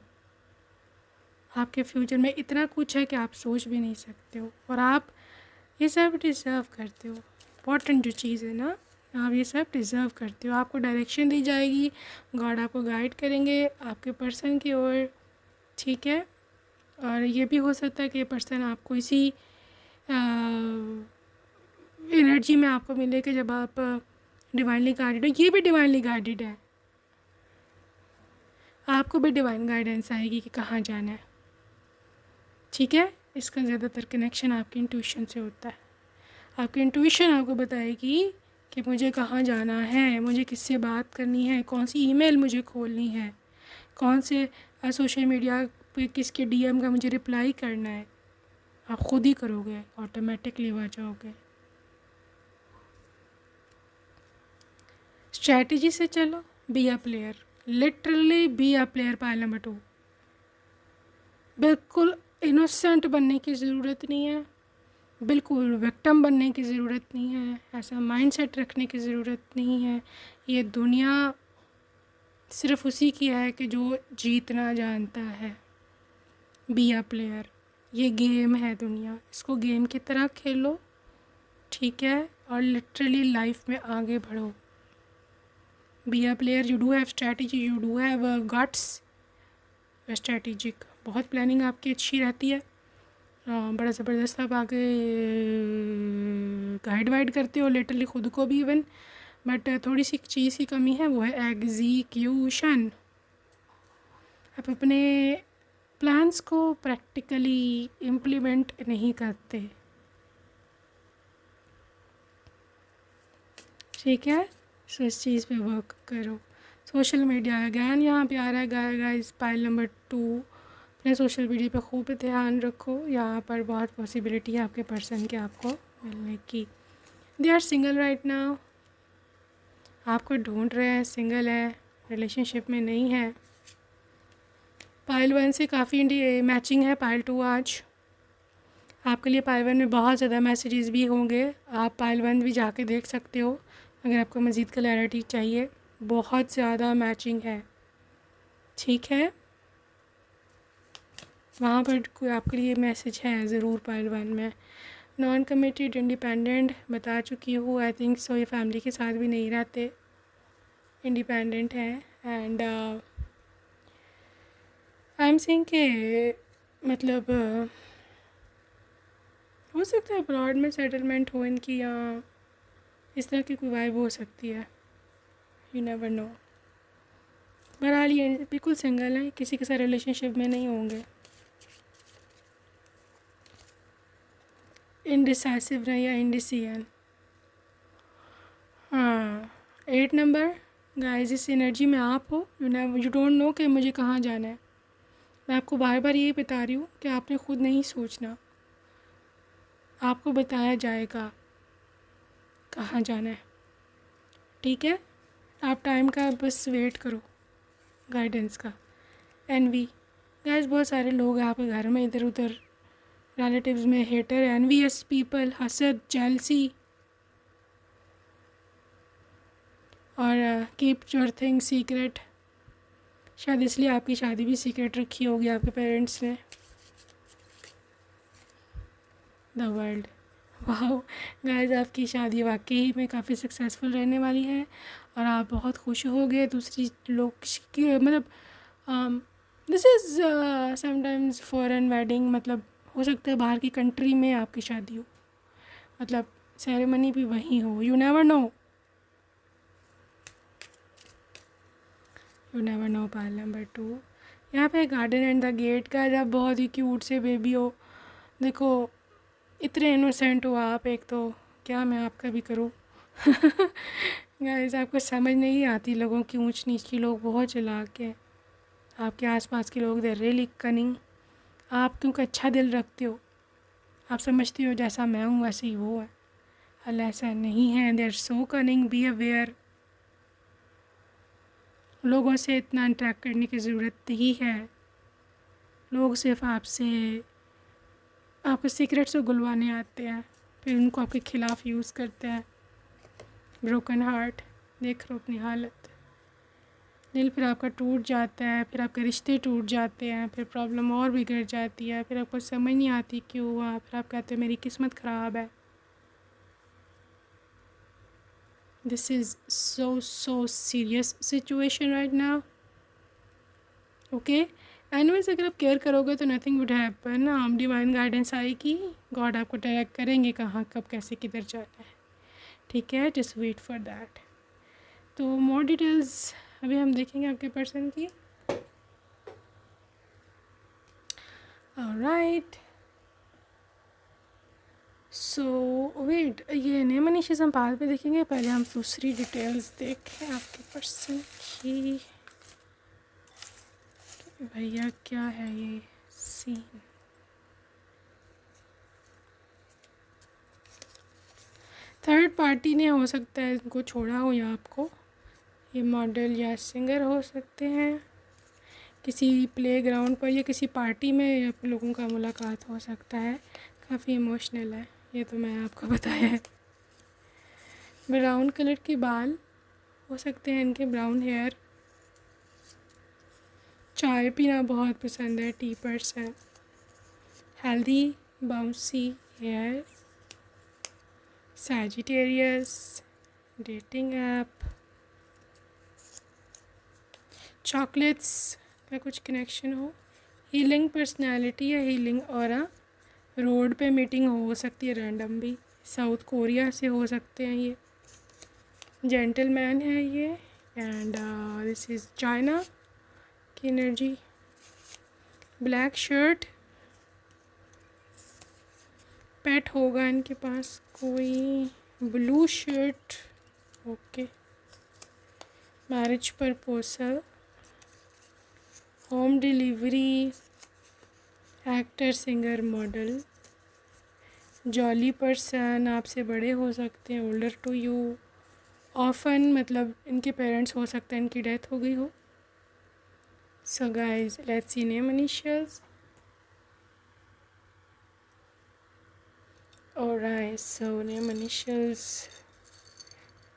आपके फ्यूचर में इतना कुछ है कि आप सोच भी नहीं सकते हो, और आप ये सब डिज़र्व करते हो। इम्पॉर्टेंट जो चीज़ है ना, आप ये सब डिज़र्व करते हो। आपको डायरेक्शन दी जाएगी, गॉड आपको गाइड करेंगे आपके पर्सन की ओर, ठीक है। और ये भी हो सकता है कि ये पर्सन आपको इसी एनर्जी में आपको मिले कि जब आप डिवाइनली गाइडेड हो। ये भी डिवाइनली गाइडेड है, आपको भी डिवाइन गाइडेंस आएगी कि कहाँ जाना है, ठीक है। इसका ज़्यादातर कनेक्शन आपकी इंट्यूशन से होता है। आपकी इंट्यूशन आपको बताएगी कि मुझे कहाँ जाना है, मुझे किससे बात करनी है, कौन सी ईमेल मुझे खोलनी है, कौन से सोशल मीडिया पे किसके डीएम का मुझे रिप्लाई करना है। आप खुद ही करोगे, ऑटोमेटिकली आ जाओगे। स्ट्रैटेजी से चलो, be a player, literally be a player. Pile number 2, बिल्कुल इनोसेंट बनने की ज़रूरत नहीं है, बिल्कुल विक्टिम बनने की ज़रूरत नहीं है, ऐसा माइंडसेट रखने की ज़रूरत नहीं है। ये दुनिया सिर्फ उसी की है कि जो जीतना जानता है। बी अ प्लेयर, ये गेम है दुनिया, इसको गेम की तरह खेलो, ठीक है, और लिटरली लाइफ में आगे बढ़ो। Be a player, you do have strategy, you do have guts, strategic, बहुत प्लानिंग आपकी अच्छी रहती है, बड़ा ज़बरदस्त आप आगे गाइड वाइड करते हो लिटरली खुद को भी इवन, बट थोड़ी सी चीज़ की कमी है, वो है एग्जीक्यूशन। आप अपने प्लान्स को प्रैक्टिकली इम्प्लीमेंट नहीं करते, ठीक है, सो इस चीज़ पे वर्क करो। सोशल मीडिया अगैन यहाँ पे आ रहा है गाइस, पाइल नंबर 2, अपने सोशल मीडिया पे खूब ध्यान रखो, यहाँ पर बहुत पॉसिबिलिटी है आपके पर्सन के आपको मिलने की। They are single right now, आपको ढूंढ रहे हैं, सिंगल है, रिलेशनशिप में नहीं है। पाइल 1 से काफ़ी मैचिंग है पाइल 2 आज आपके लिए। पाइल 1 में बहुत ज़्यादा मैसेजेस भी होंगे, आप पाइल 1 भी जाके देख सकते हो अगर आपको मज़ीद क्लैरिटी चाहिए, बहुत ज़्यादा मैचिंग है, ठीक है, वहाँ पर कोई आपके लिए मैसेज है ज़रूर पाइल 1 में। नॉन कमिटेड इंडिपेंडेंट बता चुकी हूँ, आई थिंक सो, ये फैमिली के साथ भी नहीं रहते, इंडिपेंडेंट है, एंड आई एम सेइंग के मतलब हो सकता है अब्रॉड में सेटलमेंट हो इनकी, या इस तरह की कोई वाइब हो सकती है, यू नेवर नो। बहरहाल ये बिल्कुल सिंगल हैं, किसी के साथ रिलेशनशिप में नहीं होंगे। इनडिसाइसिव रहे या इंडिसीजन, हाँ 8 नंबर गाइस, इस एनर्जी में आप हो, यू डोंट नो कि मुझे कहाँ जाना है। मैं आपको बार बार यही बता रही हूँ कि आपने खुद नहीं सोचना, आपको बताया जाएगा कहाँ जाना है, ठीक है, आप टाइम का बस वेट करो, गाइडेंस का। एनवी गाइस, बहुत सारे लोग हैं आपके घर में, इधर उधर रिलेटिव्स में हेटर, एनवीएस पीपल, हसद, जेलसी, और कीप योर थिंग सीक्रेट, शायद इसलिए आपकी शादी भी सीक्रेट रखी होगी आपके पेरेंट्स ने। द वर्ल्ड, वाह गाइस, आपकी शादी वाकई में काफ़ी सक्सेसफुल रहने वाली है और आप बहुत खुश हो गए। दूसरी लोग की मतलब this is sometimes foreign wedding, मतलब हो सकता है बाहर की कंट्री में आपकी शादी हो, मतलब सेरेमनी भी वहीं हो, you never no, you never no. Pile number 2, यहाँ पे गार्डन एंड द गेट का, जब बहुत ही क्यूट से बेबी हो, देखो इतने इनोसेंट हो आप, एक तो क्या मैं आपका भी करूँ गाइस, आपको समझ नहीं आती लोगों की ऊंच नीच की, लोग बहुत चालाक हैं, आपके आसपास के लोग, दे रियली कनिंग। आप क्योंकि अच्छा दिल रखते हो, आप समझते हो जैसा मैं हूँ वैसे ही वो है, अल्लाह ऐसा नहीं है, they are so cunning, be aware. लोगों से इतना इंटरेक्ट करने की ज़रूरत ही है, लोग सिर्फ आपसे आपके सीक्रेट्स उगलवाने आते हैं, फिर उनको आपके ख़िलाफ़ यूज़ करते हैं। ब्रोकन हार्ट, देख लो अपनी हालत, दिल फिर आपका टूट जाता है, फिर आपके रिश्ते टूट जाते हैं, फिर प्रॉब्लम और बिगड़ जाती है, फिर आपको समझ नहीं आती क्यों हुआ, फिर आप कहते हो मेरी किस्मत ख़राब है। This is so serious situation right now, okay. Anyways, अगर आप केयर करोगे तो नथिंग वुड हैपन, हम डिवाइन गाइडेंस आएगी, गॉड आपको डायरेक्ट करेंगे कहाँ कब कैसे किधर जाना है, ठीक है, जस्ट वेट फॉर दैट। तो मोर डिटेल्स अभी हम देखेंगे आपके पर्सन की, ऑलराइट। सो वेट, ये नहीं मनीषा हम बाद में देखेंगे, पहले हम दूसरी डिटेल्स देखें आपके पर्सन की। भैया क्या है ये सीन, थर्ड पार्टी ने हो सकता है इनको छोड़ा हो या आपको, ये मॉडल या सिंगर हो सकते हैं। किसी प्लेग्राउंड पर या किसी पार्टी में आप लोगों का मुलाकात हो सकता है। काफ़ी इमोशनल है, ये तो मैं आपको बताया है। ब्राउन कलर के बाल हो सकते हैं इनके, ब्राउन हेयर। चाय पीना बहुत पसंद है, tea person. Healthy bouncy hair. Sagittarius, dating app. Chocolates का कुछ कनेक्शन हो। हीलिंग पर्सनालिटी या हीलिंग ऑरा। रोड पे मीटिंग हो सकती है रैंडम भी। साउथ कोरिया से हो सकते हैं ये। जेंटलमैन है ये। एंड दिस इज़ चाइना की एनर्जी। Black shirt. पेट होगा इनके पास कोई। Blue shirt, okay. Marriage proposal. Home delivery. Actor, singer, model. Jolly person, आपसे बड़े हो सकते हैं, ओल्डर टू यू। ऑफन मतलब इनके पेरेंट्स हो सकते हैं इनकी डेथ हो गई हो। So guys let's see name initials. Alright, so name initials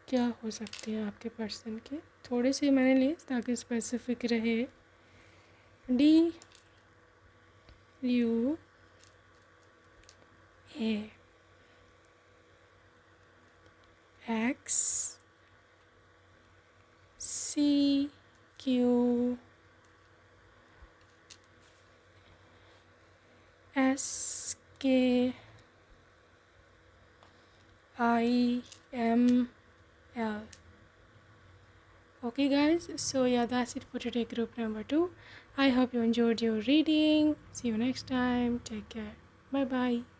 क्या हो सकते हैं आपके पर्सन के। थोड़े से मैंने लिए ताकि स्पेसिफिक रहे। D U A X C Q S K I M L. Okay guys, so yeah, that's it for today, group number 2. I hope you enjoyed your reading. See you next time. Take care. Bye bye.